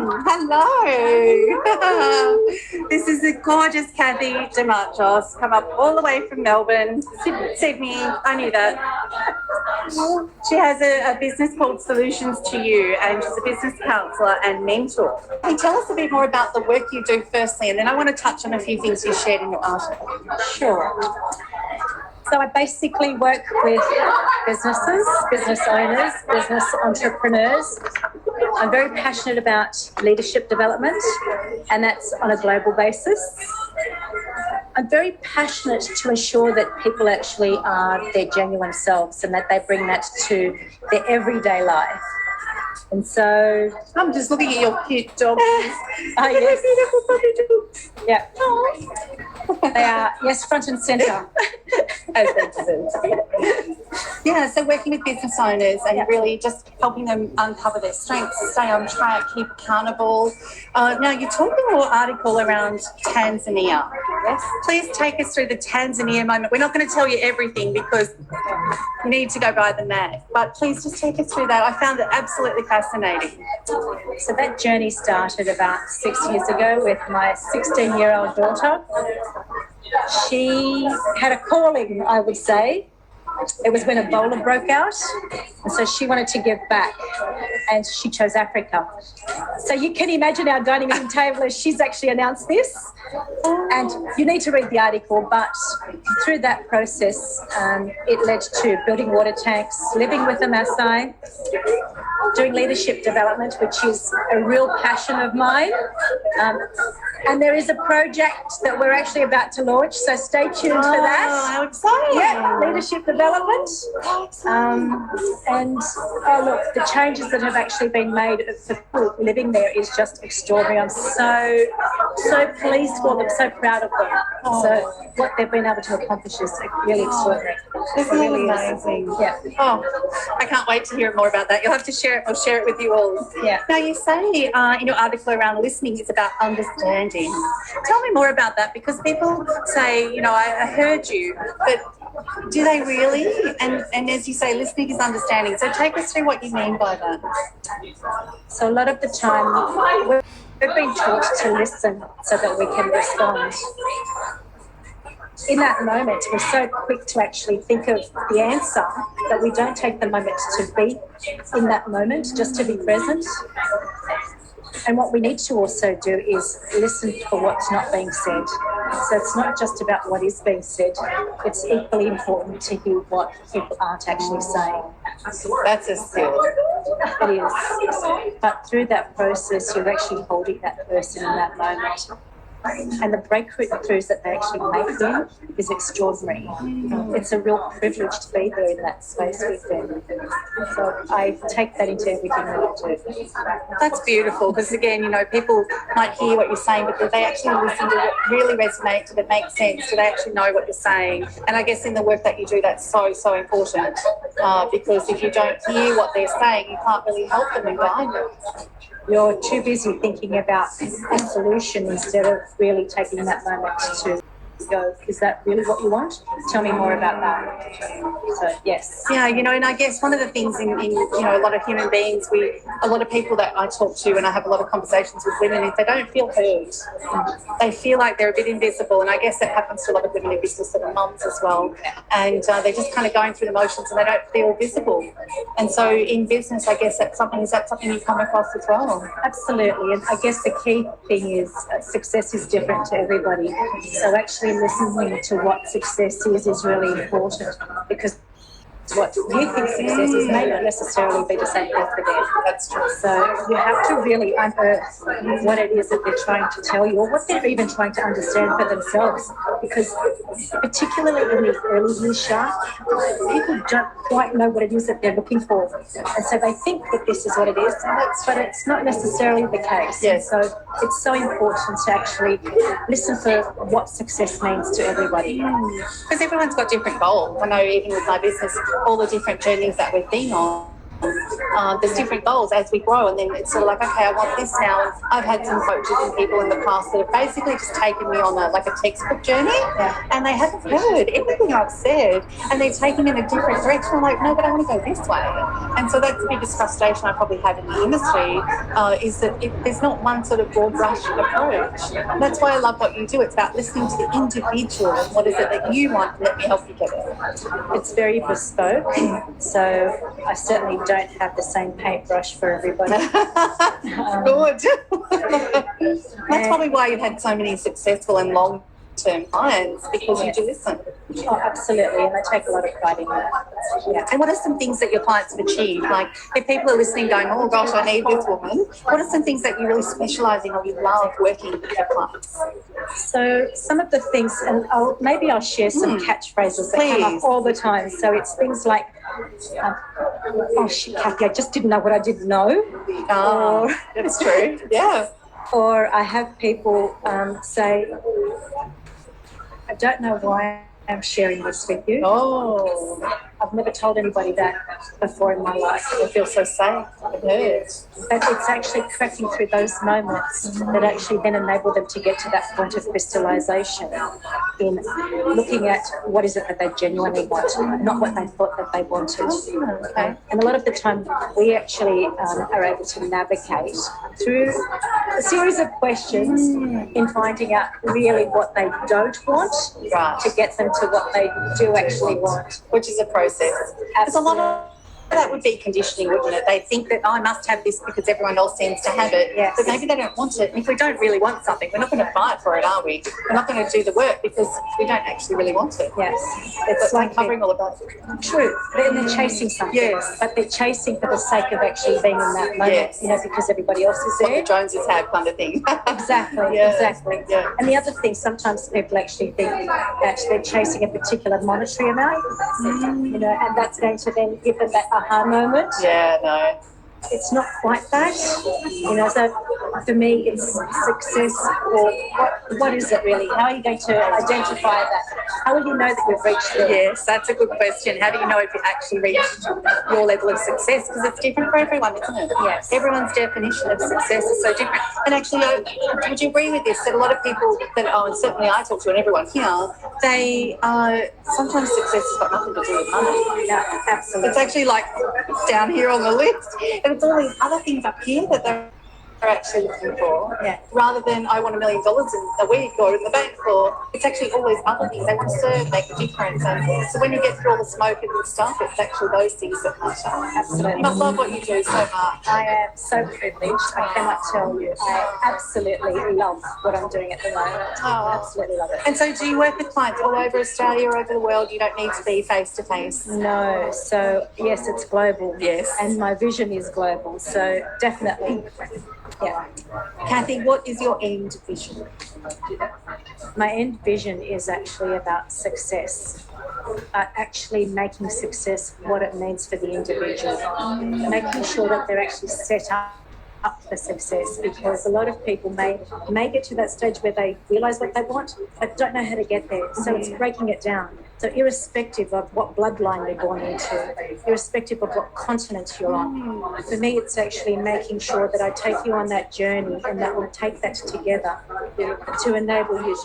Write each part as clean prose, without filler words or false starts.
Hello. This is the gorgeous Cathy Dimarchos, come up all the way from Melbourne, Sydney. I knew that. She has a business called Solutions to You, and she's a business counsellor and mentor. Can you tell us a bit more about the work you do firstly, and then I want to touch on a few things you shared in your article. Sure. So I basically work with businesses, business owners, business entrepreneurs. I'm very passionate about leadership development, and that's on a global basis. I'm very passionate to ensure that people actually are their genuine selves and that they bring that to their everyday life. And so I'm just looking at your cute dog. Yes. Beautiful puppy dogs. Yeah. They are, yes, front and centre. Yeah, so working with business owners and really just helping them uncover their strengths, stay on track, keep accountable. Now, you're talking in your article around Tanzania. Yes. Please take us through the Tanzania moment. We're not going to tell you everything because you need to go by the map, but please just take us through that. I found it absolutely fascinating. So that journey started about 6 years ago with my 16-year-old daughter. She had a calling, I would say. It was when Ebola broke out, and so she wanted to give back, and she chose Africa. So you can imagine our dining room table as she's actually announced this, and you need to read the article, but through that process, it led to building water tanks, living with a Maasai, doing leadership development, which is a real passion of mine. And there is a project that we're actually about to launch, so stay tuned for that. Oh, how exciting. Yeah, leadership development. Look, the changes that have actually been made for people living there is just extraordinary. I'm so pleased for them, so proud of them. So what they've been able to accomplish is really extraordinary. Isn't it amazing? Yeah. Oh, I can't wait to hear more about that. You'll have to share it. I'll share it with you all. Yeah. Now, you say in your article around listening, it's about understanding. Tell me more about that, because people say, I heard you, but do they really? And as you say, listening is understanding. So take us through what you mean by that. So a lot of the time, we've been taught to listen so that we can respond. In that moment, we're so quick to actually think of the answer that we don't take the moment to be in that moment, just to be present. And what we need to also do is listen for what's not being said. So it's not just about what is being said. It's equally important to hear what people aren't actually saying. That's a skill. It is. But through that process, you're actually holding that person in that moment. And the breakthroughs that they actually make then is extraordinary. It's a real privilege to be there in that space with them. So I take that into everything that I do. That's beautiful, because again, people might hear what you're saying, but do they actually listen to what really resonates, did it make sense, do they actually know what you're saying? And I guess in the work that you do, that's so important, because if you don't hear what they're saying, you can't really help them and guide them. You're too busy thinking about a solution instead of really taking that moment to go, is that really what you want? Tell me more about that. So, yes. Yeah, and I guess one of the things in a lot of human beings, a lot of people that I talk to and I have a lot of conversations with women, is they don't feel heard. They feel like they're a bit invisible, and I guess that happens to a lot of women in business that are mums as well. And they're just kind of going through the motions and they don't feel visible. And so in business, I guess is that something you come across as well? Absolutely. And I guess the key thing is success is different to everybody. So actually listening to what success is really important, because what we think success is may not necessarily be the same thing for them. That's true. So you have to really unearth what it is that they're trying to tell you, or what they're even trying to understand for themselves. Because particularly in the early years, Shar, people don't quite know what it is that they're looking for. And so they think that this is what it is, but it's not necessarily the case. Yes. So it's so important to actually listen for what success means to everybody. Because everyone's got different goals. I know even with my business, all the different journeys that we've been on, there's different goals as we grow, and then it's sort of like, okay, I want this now. And I've had some coaches and people in the past that have basically just taken me on a textbook journey, and they haven't heard everything I've said, and they're taking me in a different direction. I'm like, no, but I want to go this way. And so that's the biggest frustration I probably have in the industry, is that there's not one sort of broad brush approach. And that's why I love what you do. It's about listening to the individual and what is it that you want, and let me help you get it. It's very bespoke, so I certainly don't have the same paintbrush for everybody. Good. That's probably why you've had so many successful and long-term clients, because you do listen. Oh, absolutely, and I take a lot of pride in that. Yeah. And what are some things that your clients have achieved? Like, if people are listening going, oh gosh, I need this woman, what are some things that you really specialise in or you love working with your clients? So some of the things, and maybe I'll share some catchphrases that come up all the time. So it's things like, oh shit, Cathy, I just didn't know what I didn't know. Oh, that's true. Yeah. Or I have people say, I don't know why I'm sharing this with you. Oh, I've never told anybody that before in my life. I feel so safe. It hurts. But it's actually cracking through those moments that actually then enable them to get to that point of crystallization in looking at what is it that they genuinely want, not what they thought that they wanted. Okay. And a lot of the time we actually are able to navigate through a series of questions in finding out really what they don't want, Right. to get them to what they do actually want. Which is a process. There's a lot of that would be conditioning, wouldn't it? They think that, oh, I must have this because everyone else seems to have it. Yes. But maybe they don't want it. And if we don't really want something, we're not going to fight for it, are we? We're not going to do the work because we don't actually really want it. Yes. It's like covering all of that. True. Then they're chasing something. Yes. But they're chasing for the sake of actually being in that moment, Yes. because everybody else is What there. the Joneses have kind of thing. Exactly, Yeah. exactly. Yeah. And the other thing, sometimes people actually think that they're chasing a particular monetary amount, and that's going to then give them that aha moment. Yeah, no. It's not quite that, so for me it's success, or what is it really? How are you going to identify that? How will you know that you've reached it? Yes, that's a good question. How do you know if you actually reached your level of success? Because it's different for everyone, isn't it? Yes. Everyone's definition of success is so different. And actually, would you agree with this, that a lot of people that, and certainly I talk to and everyone here, they sometimes success has got nothing to do with money. No, absolutely. It's actually like down here on the list. And it's all these other things up here that they're actually looking for, rather than I want $1 million in a week or in the bank, or it's actually all these other things. They want to serve, make a difference. And so when you get through all the smoke and the stuff, it's actually those things that matter. Absolutely. You must love what you do so much. I am so privileged. I cannot tell you. I absolutely love what I'm doing at the moment. Oh. Absolutely love it. And so do you work with clients all over Australia, or over the world? You don't need to be face-to-face? No. So, yes, it's global. Yes. And my vision is global. So, definitely. Yeah. Cathy, what is your end vision? My end vision is actually about success. Actually making success what it means for the individual. Making sure that they're actually set up for success, because a lot of people may get to that stage where they realise what they want but don't know how to get there. So it's breaking it down. So irrespective of what bloodline you're born into, irrespective of what continent you're on, for me it's actually making sure that I take you on that journey, and that we'll take that together to enable you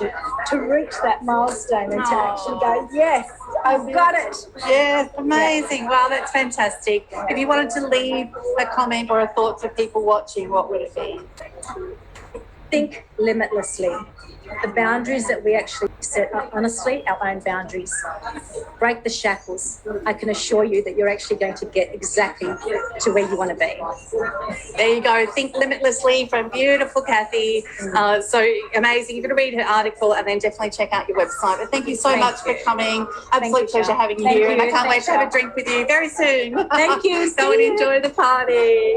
to reach that milestone and to actually go, yes, I've got it. Yes, amazing. Wow, that's fantastic. If you wanted to leave a comment or a thought for people watching, what would it be? Think limitlessly. The boundaries that we actually set are honestly our own boundaries. Break the shackles. I can assure you that you're actually going to get exactly to where you want to be. There you go. Think limitlessly from beautiful Cathy. So amazing. You're going to read her article and then definitely check out your website. But thank you so much for coming. Absolute pleasure having you here. And I can't wait to have a drink with you very soon. Thank you. Go and enjoy the party.